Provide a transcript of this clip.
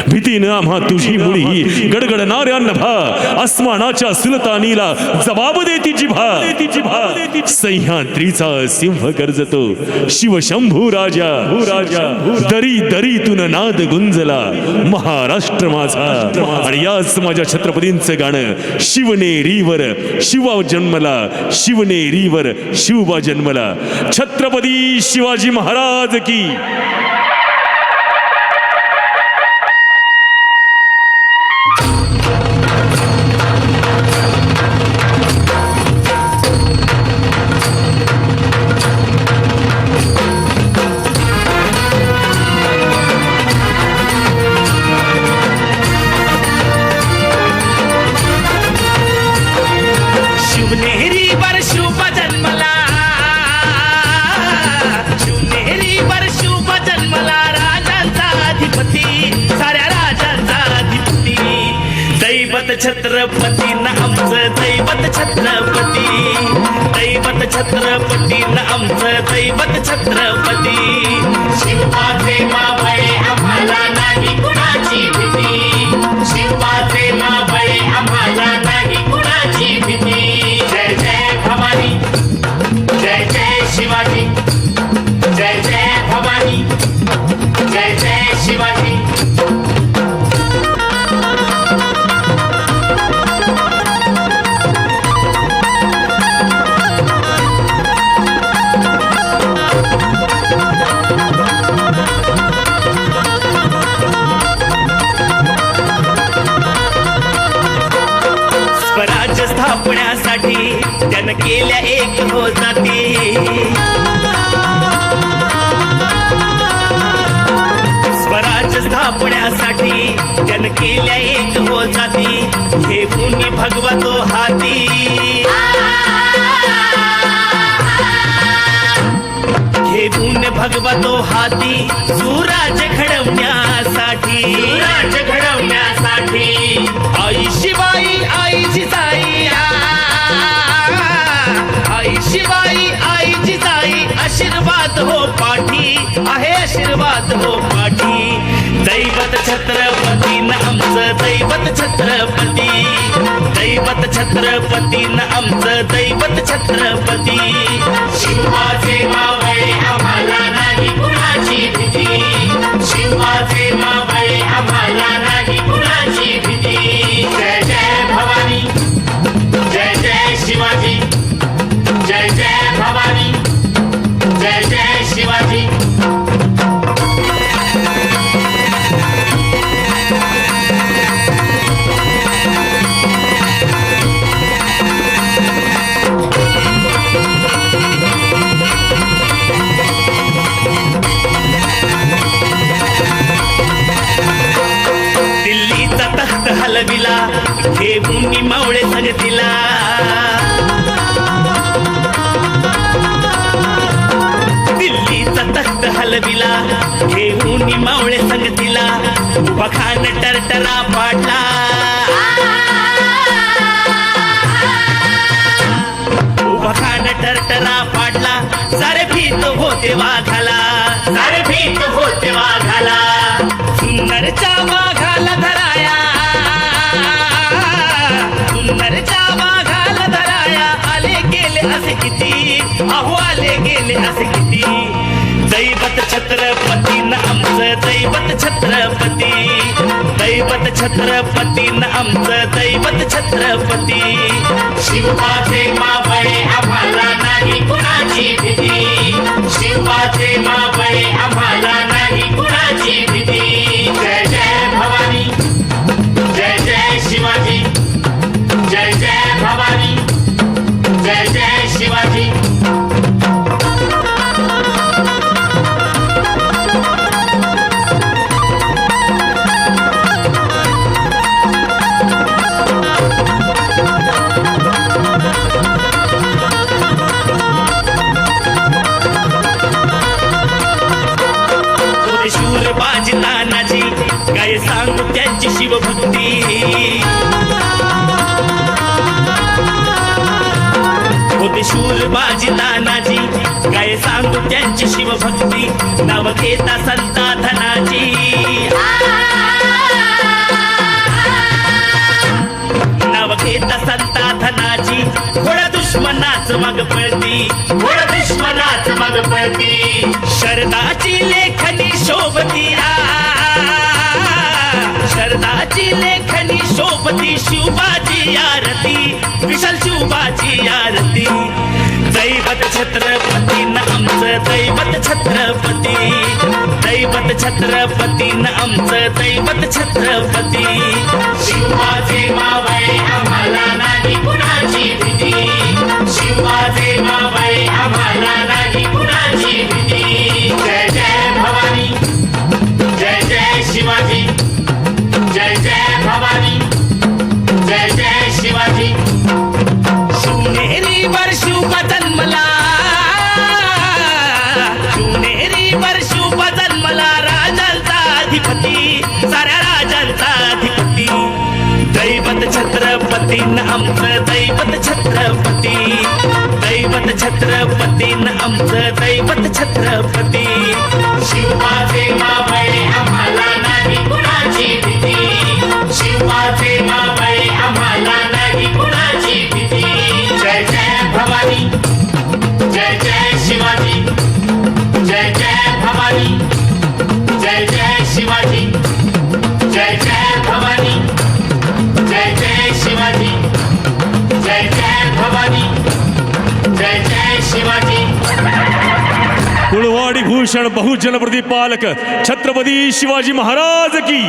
भीतीनं आम्हा तुझी मुळी गडगडणाऱ्या नभा आसमानाच्या सुलतानीला जबाब देती जिभा सह्याद्रीचा सिंह गर्जतो शिवशंभू राजा दरी दरीतून नाद गुंजला महाराष्ट्र माझा आणि याच माझ्या छत्रपतींचं गाणं शिवनेरीवर शिवा जन्मला शिवनेरीवर शिवबा जन्मला छत्रपती शिवाजी महाराज की छत्रपती न आमचं दैवत छत्रपती दैवत छत्रपती न आमचं दैवत छत्रपती शिवाचे मावळे आम्हाला नाही कुणाची भीती शिवाचे मावळे आम्हाला नाही कुणाची भीती जय जय भवानी जय जय शिवाजी जय जय भवानी जय जय शिवाजी स्थापण्यासाठी त्यानं केल्या एक हो जाती स्वराज स्थापण्यासाठी त्यानं केल्या एक हो जाती हे मुनी भगवतो हाती हे मुनी भगवतो हाती सुराज घडवण्यासाठी आई शिवाई आई जिजाई आई शिवाई आई जिजाई आशीर्वाद हो पाठी आहे आशीर्वाद हो पाठी दैवत छत्रपती न आमचं दैवत छत्रपती दैवत छत्रपती न आमचं दैवत छत्रपती शिवाचे मावळे आम्हाला नाही कुणाची भीती शिवाचे मावळे आम्हाला नाही कुणाची भीती जय जय भवानी जय जय शिवाजी जय जय भवानी जय जय शिवाजी दिल्लीचा तख्त हलविला हे मुनी मावळे संगतीला दिल्लीचा तख्त हलविला हे मुनी मावळे संगतीला बखान टरटरा पाडला बखान टरटरा पाडला सारे भीत होते वाघाला सारे भीत होते वाघाला सुंदरच्या वाघाला धराया सुंदरच्या वाघाला धराया आले गेले असे किती अहो आले गेले असे किती दैवत छत्रपती न आमचं दैवत छत्रपती दैवत छत्रपती न आमचं दैवत छत्रपती शिवाचे मावळे आम्हाला नाही कुणाची भीती शिवाचे मावळे आम्हाला नाही कुणाची भीती जय जय भवानी जय जय शिवाजी जय जय भवानी जय जय शिवाजी शूर बाजी तानाजी काय सांगू त्यांची शिवभक्ती होते शूर बाजी तानाजी काय सांगू त्यांची शिवभक्ती नाव घेता संता धनाजी लेखनी शोभतिया शरदाची लेखनी शोभती शिवबाची आरती विशाल शिवबाची आरती दैवत छत्रपती न आमचं दैवत छत्रपती दैवत छत्रपती न आमचं दैवत छत्रपती शिवाचे मावळे आम्हाला नाही कुणाची भीती शिवाचे मावळे आम्हाला नाही कुणाची भीती जय जय भवानी जय जय शिवाजी जय जय भवानी जय जय शिवाजी शिवनेरी वर शिवबा जन्मला शिवनेरी वर शिवबा जन्मला राजांचा अधिपती साऱ्या राजांचा अधिपती दैवत छत्रपती न आमचं दैवत छत्रपती दैवत छत्रपती न आमचं दैवत छत्रपती शिवाचे मावळे आम्हाला नाही कुणाची भीती शिवाचे मावळे आम्हाला नाही कुणाची भीती जय जय भवानी जय जय शिवाजी जय जय भवानी जय जय शिवाजी जय जय भवानी जय जय शिवाजी जय जय भवानी जय जय शिवाजी कुळवाडी भूषण बहुजन प्रतिपालक छत्रपती शिवाजी महाराज की